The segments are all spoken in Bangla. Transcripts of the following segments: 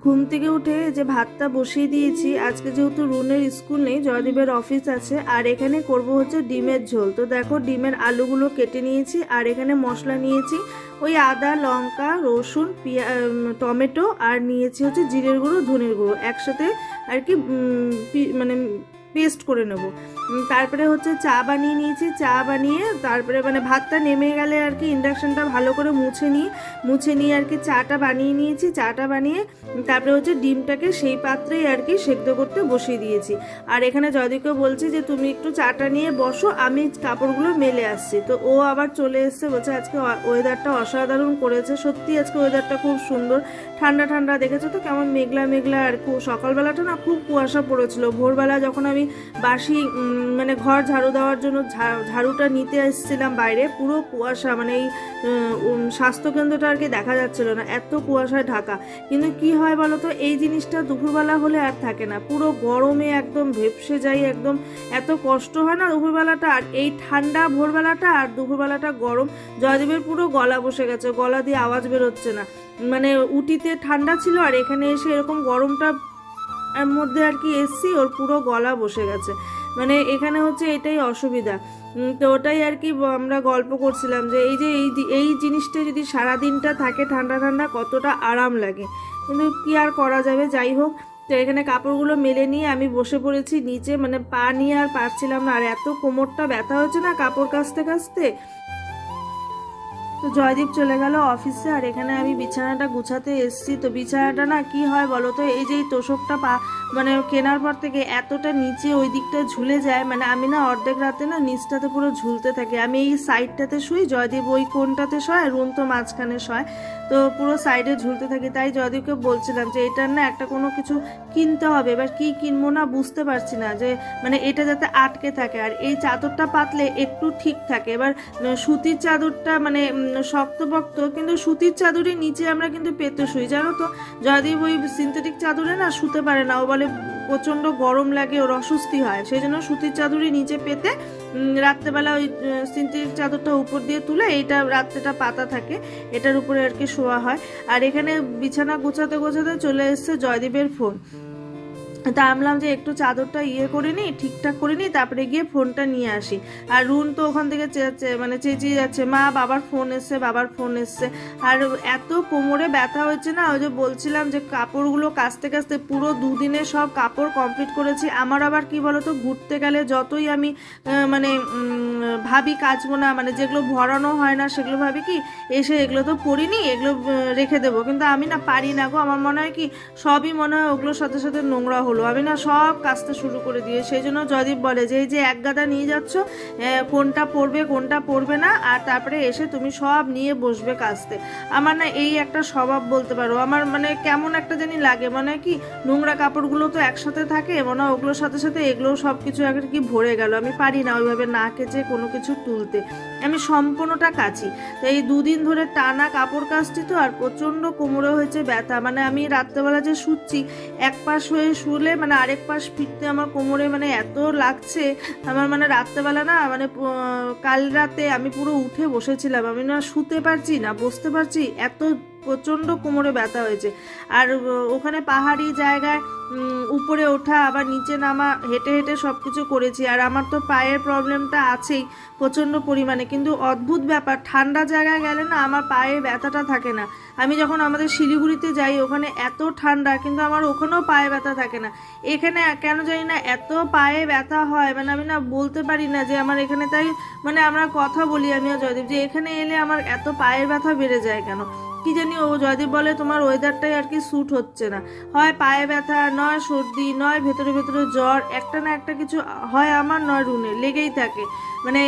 ঘুম থেকে উঠে যে ভাতটা বসিয়ে দিয়েছি। আজকে যেহেতু রুনের স্কুল নেই, জয়দীপের অফিস আছে, আর এখানে করব হচ্ছে ডিমের ঝোল। তো দেখো ডিমের আলুগুলো কেটে নিয়েছি, আর এখানে মশলা নিয়েছি ওই আদা, লঙ্কা, রসুন, টমেটো, আর নিয়েছি হচ্ছে জিরের গুঁড়ো, ধনের গুঁড়ো একসাথে আর কি মানে পেস্ট করে নেব। তারপরে হচ্ছে চা বানিয়ে নিয়েছি, চা বানিয়ে তারপরে মানে ভাতটা নেমে গেলে আর কি ইন্ডাকশানটা ভালো করে মুছে নিয়ে আর কি চাটা বানিয়ে নিয়েছি। চাটা বানিয়ে তারপরে হচ্ছে ডিমটাকে সেই পাত্রেই আর কি সেদ্ধ করতে বসিয়ে দিয়েছি। আর এখানে জয়দীপকে বলছি যে তুমি একটু চাটা নিয়ে বসো, আমি কাপড়গুলো মেলে আসছি। তো ও আবার চলে এসছে, বলছে আজকে ওয়েদারটা অসাধারণ করেছে। সত্যি আজকে ওয়েদারটা খুব সুন্দর, ঠান্ডা ঠান্ডা। দেখেছো তো কেমন মেঘলা মেঘলা, আর সকালবেলাটা না খুব কুয়াশা পড়েছিল। ভোরবেলা যখন আমি বাসি মানে ঘর ঝাড়ু দেওয়ার জন্য ঝাড়ুটা নিতে এসেছিলাম বাইরে, পুরো কুয়াশা, মানে এই স্বাস্থ্যকেন্দ্রটা আর কি দেখা যাচ্ছিল না, এত কুয়াশায় ঢাকা। কিন্তু কি হয় বলো তো, এই জিনিসটা দুপুরবেলা হলে আর থাকে না, পুরো গরমে একদম ভেপসে যাই, একদম এত কষ্ট হয় না দুপুরবেলাটা। আর এই ঠান্ডা ভোরবেলাটা আর দুপুরবেলাটা গরম। জয়দেবের পুরো গলা বসে গেছে, গলা দিয়ে আওয়াজ বেরোচ্ছে না। মানে উটিতে ঠান্ডা ছিল, আর এখানে এসে এরকম গরমটা এর মধ্যে আর কি এসছি, ওর পুরো গলা বসে গেছে। মানে এখানে হচ্ছে এটাই অসুবিধা। তো ওটাই আর কি আমরা গল্প করছিলাম যে এই জিনিসটা যদি সারাদিনটা থাকে ঠান্ডা ঠান্ডা, কতটা আরাম লাগে। কিন্তু কি আর করা যাবে, যাই হোক। তো এখানে কাপড়গুলো মেলে নিয়ে আমি বসে পড়েছি নিচে, মানে পা নিয়ে আর পারছিলাম না, আর এত কোমরটা ব্যথা হচ্ছে না কাপড় কাচতে কাচতে। তো জয়দীপ চলে গেল অফিসে, আর এখানে আমি বিছানাটা গুছাতে এসেছি। তো বিছানাটা না কি হয় বলো তো, এই যে তোষকটা মানে কেনার পর থেকে এতটা নিচে ওই দিকটা ঝুলে যায়, মানে আমি না অর্ধেক রাতে না নিচটাতে পুরো ঝুলতে থাকি। আমি এই সাইডটাতে শুই, জয়দীপ ওই কোণটাতে শয়, রুম তো মাঝখানে শয়। তো পুরো সাইডে ঝুলতে থাকি। তাই জয়দীপকে বলছিলাম যে এটার না একটা কোনো কিছু কিনতে হবে। এবার কি কিনবো না বুঝতে পারছি না, যে মানে এটা যাতে আটকে থাকে। আর এই চাদরটা পাতলে একটু ঠিক থাকে। এবার সুতির চাদরটা মানে শক্তপোক্ত, কিন্তু সুতির চাদরের নিচে আমরা কিন্তু পেতে শুই, জানো তো। জয়দীপ ওই সিনথেটিক চাদরে না শুতে পারে না, ও বলে প্রচণ্ড গরম লাগে, ওর অস্বস্তি হয়। সেই জন্য সুতির চাদরের নিচে পেতে রাত্রেবেলা ওই সিনথেটিক চাদরটা উপর দিয়ে তুলে এইটা রাত্রেটা পাতা থাকে, এটার উপরে আর কি শোয়া হয়। আর এখানে বিছানা গোছাতে গোছাতে চলে এসছে জয়দীপের ফোন। তা আমলাম যে একটু চাদরটা করে নিই, ঠিকঠাক করে নিই, তারপরে গিয়ে ফোনটা নিয়ে আসি। আর রুন তো ওখান থেকে মানে চেঁচিয়ে যাচ্ছে, মা বাবার ফোন এসছে, বাবার ফোন এসছে। আর এত কোমরে ব্যথা হচ্ছে না, ওই যে বলছিলাম যে কাপড়গুলো কাচতে কাচতে পুরো দুদিনে সব কাপড় কমপ্লিট করেছি। আমার আবার কি বলতো, ঘুরতে গেলে যতই আমি মানে ভাবি কাচবো না, মানে যেগুলো ভরানো হয় না সেগুলো ভাবি কি এসে এগুলো তো পরিনি, এগুলো রেখে দেবো। কিন্তু আমি না পারি না গো, আমার মনে হয় কি সবই মনে হয় ওগুলোর সাথে সাথে নোংরা হলো, আমি না সব কাচতে শুরু করে দিয়ে। সেই জন্য জয়দীপ বলে যে এই যে এক গাদা নিয়ে যাচ্ছ, কোনটা পড়বে কোনটা পড়বে না, আর তারপরে এসে তুমি সব নিয়ে বসবে কাচতে। আমার না এই একটা স্বভাব বলতে পারো, আমার মানে কেমন একটা জানি লাগে, মানে কি নোংরা কাপড়গুলো তো একসাথে থাকে, মনে হয় ওগুলোর সাথে সাথে এগুলোও সব কিছু এক কি ভরে গেল। আমি পারি না ওইভাবে না কেচে কোনো কিছু তুলতে, আমি সম্পূর্ণটা কাচি। তো এই দুদিন ধরে টানা কাপড় কাচছি তো, আর প্রচণ্ড কোমরে হয়েছে ব্যথা। মানে আমি রাত্রেবেলা যে শুচ্ছি, এক পাশ হয়ে শুলে মানে আরেক পাশ ফিরতে আমার কোমরে মানে এত লাগছে। আমার মানে রাত্রেবেলা না, মানে কাল রাতে আমি পুরো উঠে বসেছিলাম, আমি না শুতে পারছি না বসতে পারছি, এত প্রচণ্ড কোমরে ব্যথা হয়েছে। আর ওখানে পাহাড়ি জায়গায় উপরে ওঠা আবার নিচে নামা, হেঁটে হেঁটে সব কিছু করেছি। আর আমার তো পায়ের প্রবলেমটা আছেই প্রচণ্ড পরিমাণে, কিন্তু অদ্ভুত ব্যাপার, ঠান্ডা জায়গায় গেলে না আমার পায়ে ব্যথাটা থাকে না। আমি যখন আমাদের শিলিগুড়িতে যাই, ওখানে এত ঠান্ডা, কিন্তু আমার ওখানেও পায়ে ব্যথা থাকে না। এখানে কেন জানি না এত পায়ে ব্যথা হয়, মানে আমি না বলতে পারি না যে আমার এখানে। তাই মানে আমরা কথা বলি আমি আর জয়দীপ যে এখানে এলে আমার এত পায়ের ব্যথা বেড়ে যায় কেন, কি জানি। ও জয়দীপ বলে তোমার ওয়েদারটাই আর কি স্যুট হচ্ছে না, হয় পায়ে ব্যথা, নয় সর্দি, নয় ভেতরে ভেতরে জ্বর, একটা না একটা কিছু হয় আমার, নয় রুনে লেগেই থাকে। মানে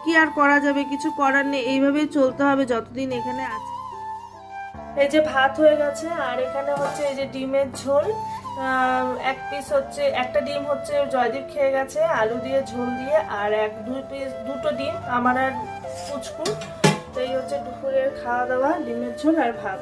কি আর করা যাবে, কিছু করার নেই, এইভাবেই চলতে হবে যতদিন এখানে আছে। এই যে ভাত হয়ে গেছে, আর এখানে হচ্ছে এই যে ডিমের ঝোল, এক পিস হচ্ছে, একটা ডিম হচ্ছে জয়দীপ খেয়ে গেছে আলু দিয়ে ঝোল দিয়ে, আর দুটো ডিম আমার আর পুচকুর। তো এই হচ্ছে দুপুরের খাওয়া দাওয়া, ডিমের ঝোল আর ভাত।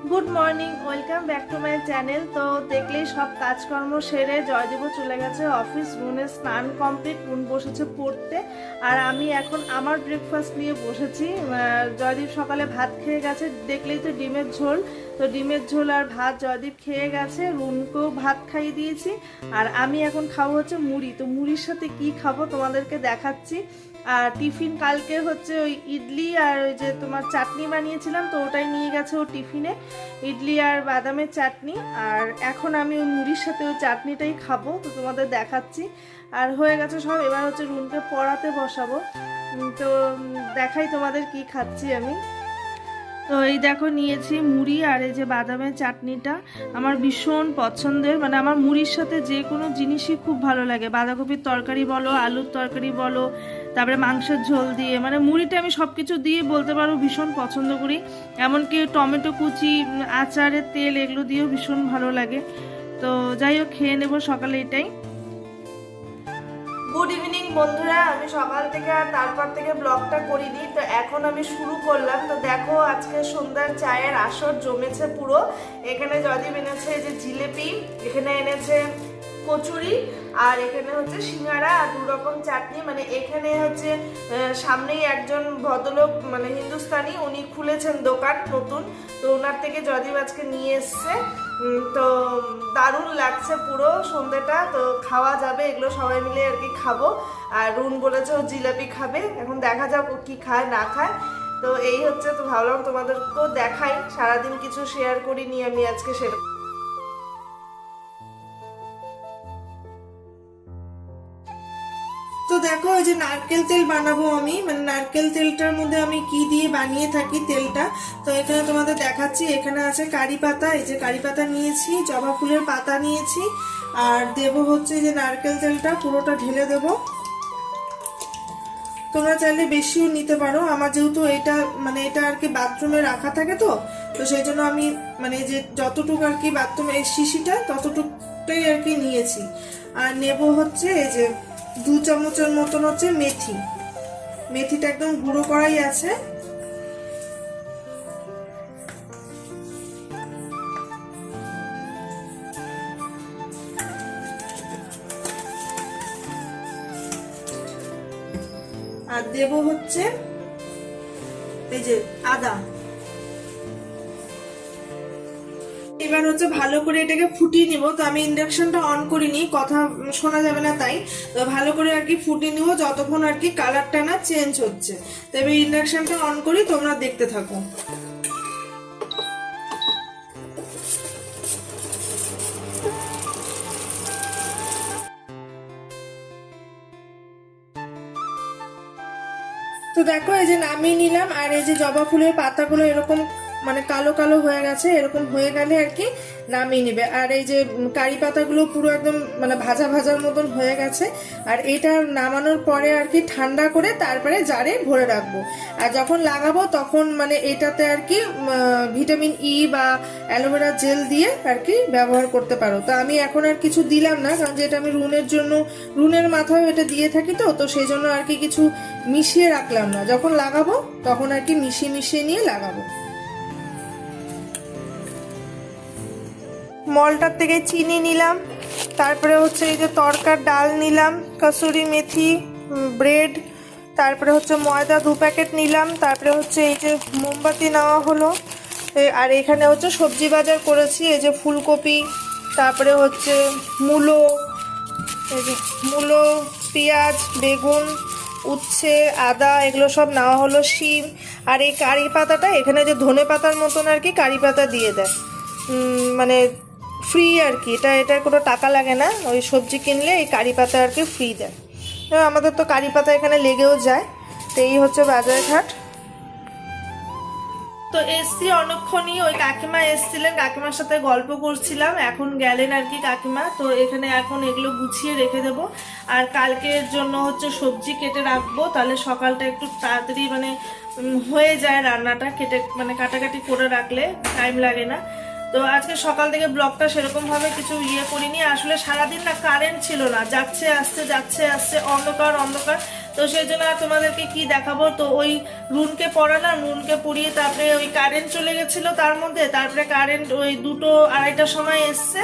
Good morning, welcome back to my channel. তো দেখলেই সব কাজকর্ম সেরে জয়দেবও চলে গেছে অফিস, রুনে স্নান কমপ্লিট, রুন বসেছে পড়তে, আর আমি এখন আমার ব্রেকফাস্ট নিয়ে বসেছি। জয়দীপ সকালে ভাত খেয়ে গেছে, দেখলেই তো ডিমের ঝোল, তো ডিমের ঝোল আর ভাত জয়দীপ খেয়ে গেছে, রুনকেও ভাত খাইয়ে দিয়েছি, আর আমি এখন খাবো হচ্ছে মুড়ি। তো মুড়ির সাথে কি খাবো তোমাদেরকে দেখাচ্ছি। আর টিফিন কালকে হচ্ছে ওই ইডলি আর ওই যে তোমার চাটনি বানিয়েছিলাম, তো ওটাই নিয়ে গেছে ও টিফিনে, ইডলি আর বাদামের চাটনি। আর এখন আমি ওই মুড়ির সাথে ওই চাটনিটাই খাবো, তো তোমাদের দেখাচ্ছি। আর হয়ে গেছে সব, এবার হচ্ছে রুনকে পড়াতে বসাবো। তো দেখাই তোমাদের কি খাচ্ছি আমি। তো এই দেখো নিয়েছি মুড়ি আর এই যে বাদামের চাটনিটা, আমার ভীষণ পছন্দের, মানে আমার মুড়ির সাথে যে কোনো জিনিসই খুব ভালো লাগে, বাঁধাকপির তরকারি বলো, আলুর তরকারি বলো, তারপরে মাংসের ঝোল দিয়ে, মানে মুড়িটা আমি সব কিছু দিয়ে বলতে পারো ভীষণ পছন্দ করি। এমনকি টমেটো কুচি, আচারের তেল, এগুলো দিয়েও ভীষণ ভালো লাগে। তো যাই হোক, খেয়ে নেবো সকালে এটাই। গুড ইভিনিং বন্ধুরা, আমি সকাল থেকে আর তারপর থেকে ব্লগটা করিনি, তো এখন আমি শুরু করলাম। তো দেখো আজকে সন্ধ্যার চায়ের আসর জমেছে পুরো। এখানে জয়দীপ এনেছে যে জিলেপি, এখানে এনেছে কচুরি, আর এখানে হচ্ছে সিঙ্গারা আর 2 রকম চাটনি। মানে এখানে হচ্ছে সামনেই একজন ভদ্রলোক, মানে হিন্দুস্তানি, উনি খুলেছেন দোকান নতুন, তো ওনার থেকে জয়দীপ আজকে নিয়ে এসছে। তো দারুণ লাগছে পুরো সন্ধ্যাটা, তো খাওয়া যাবে, এগুলো সবাই মিলে আর কি খাবো। আর রুন বলেছে ও জিলাপি খাবে, এখন দেখা যাক ও কি খায় না খায়। তো এই হচ্ছে, তো ভাবলাম তোমাদেরকেও দেখাই, সারাদিন কিছু শেয়ার করিনি আমি আজকে সেটা। তো দেখো ওই যে নারকেল তেল বানাবো আমি, মানে নারকেল তেলটার মধ্যে আমি কি দিয়ে বানিয়ে থাকি তেলটা, তো এখানে তোমাদের দেখাচ্ছি। এখানে আছে কারি পাতা, এই যে কারি পাতা নিয়েছি, জবা ফুলের পাতা নিয়েছি, আর দেবো হচ্ছে যে নারকেল তেলটা পুরোটা ঢেলে দেবো। তোমরা চাইলে বেশিও নিতে পারো, আমার যেহেতু এটা মানে এটা আর কি বাথরুমে রাখা থাকে, তো তো সেই জন্য আমি মানে যে যতটুকু আর কি বাথরুমে এই শিশিটা ততটুকুটাই আর কি নিয়েছি। আর নেব হচ্ছে এই যে 2 চামচের মতন হচ্ছে মেথি, মেথিটা একদম গুঁড়ো করাই আছে। আর দেব হচ্ছে এই যে আদা। এবার হচ্ছে ভালো করে এটাকে ফুটিয়ে নিব। তো আমি ইন্ডাকশনটা অন করিনি, কথা শোনা যাবে না তাই, তো ভালো করে আর কি ফুটিয়ে নিব যতক্ষণ আর কি কালারটা না চেঞ্জ হচ্ছে। তো এবার ইন্ডাকশনটা অন করি, তোমরা দেখতে থাকো। তো দেখো এই যে নামিয়ে নিলাম, আর এই যে জবা ফুলের পাতাগুলো এরকম মানে কালো কালো হয়ে গেছে, এরকম হয়ে গেলে আর কি নামিয়ে নিবে। আর এই যে কারি পাতাগুলো পুরো একদম মানে ভাজা ভাজার মতন হয়ে গেছে, আর এটা নামানোর পরে আর কি ঠান্ডা করে তারপরে জারে ভরে রাখবো। আর যখন লাগাবো তখন মানে এটাতে আর কি ভিটামিন ই বা অ্যালোভেরা জেল দিয়ে আর কি ব্যবহার করতে পারো। তো আমি এখন আর কিছু দিলাম না, কারণ যেটা আমি রুনের জন্য, রুনের মাথায় এটা দিয়ে থাকি, তো তো সেই জন্য আর কি কিছু মিশিয়ে রাখলাম না, যখন লাগাবো তখন আর কি মিশিয়ে মিশিয়ে নিয়ে লাগাবো। মলটার থেকে চিনি নিলাম, তারপরে হচ্ছে এই যে তরকার ডাল নিলাম, কসুরি মেথি, ব্রেড, তারপরে হচ্ছে ময়দা 2 প্যাকেট নিলাম, তারপরে হচ্ছে এই যে মোমবাতি নেওয়া হলো। আর এখানে হচ্ছে সবজি বাজার করেছি, এই যে ফুলকপি, তারপরে হচ্ছে মূলো, এই যে মূলো, পেঁয়াজ, বেগুন, উচ্ছে, আদা, এগুলো সব নেওয়া হলো, শিম। আর এই কারি পাতাটা এখানে যে ধনে পাতার মতন আর কি কারি পাতা দিয়ে দেয়, মানে ফ্রি আর কি, এটার কোনো টাকা লাগে না, ওই সবজি কিনলে এই কারি পাতা আর কি ফ্রি দেয়। আমাদের তো কারি পাতা এখানে লেগেও যায়। তো এই হচ্ছে বাজারঘাট। তো এসছি অনেকক্ষণই, ওই কাকিমা এসছিলেন, কাকিমার সাথে গল্প করছিলাম, এখন গেলেন আর কি কাকিমা। তো এখানে এখন এগুলো গুছিয়ে রেখে দেবো, আর কালকের জন্য হচ্ছে সবজি কেটে রাখবো, তাহলে সকালটা একটু তাড়াতাড়ি মানে হয়ে যায় রান্নাটা, কেটে মানে কাটাকাটি করে রাখলে টাইম লাগে না। তো আজকে সকাল থেকে ব্লগটা সেরকম ভাবে কিছু করিনি, আসলে সারাদিন না কারেন্ট ছিল না, যাচ্ছে আসছে অন্ধকার অন্ধকার। তো সেই জন্য আর তোমাদেরকে কি দেখাবো। তো ওই রুনকে পড়ালাম, রুনকে পড়িয়ে তারপরে ওই কারেন্ট চলে গেছিল তার মধ্যে, তারপরে কারেন্ট ওই 2-2:30টার সময় এসছে।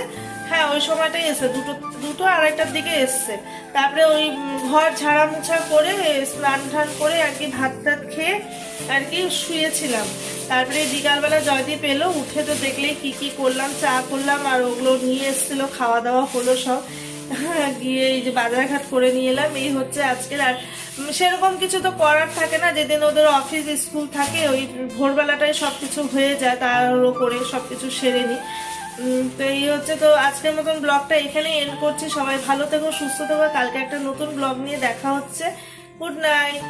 হ্যাঁ ওই সময়টাই এসছে, 2-2:30টার দিকে এসছে। তারপরে ওই ঘর ঝাড়া মোছা করে স্নান টান করে আর কি ভাত টাত খেয়ে আর কি শুয়েছিলাম। তারপরে বিকালবেলা জয়দীপ এলো, উঠে তো দেখলে কি কি করলাম, চা করলাম আর ওগুলো নিয়ে এসেছিল, খাওয়া দাওয়া হলো সব। গিয়ে এই যে বাজারঘাট করে নিয়ে এলাম, এই হচ্ছে আজকের। আর সেরকম কিছু তো করার থাকে না, যেদিন ওদের অফিস স্কুল থাকে ওই ভোরবেলাটাই সবকিছু হয়ে যায়, তারও করে সবকিছু সেরে নি। তো এই হচ্ছে। তো আজকের মতন ব্লগটা এখানে এন্ড করছি। সবাই ভালো থেকো, সুস্থ থেকো, কালকে একটা নতুন ব্লগ নিয়ে দেখা হচ্ছে। Good night.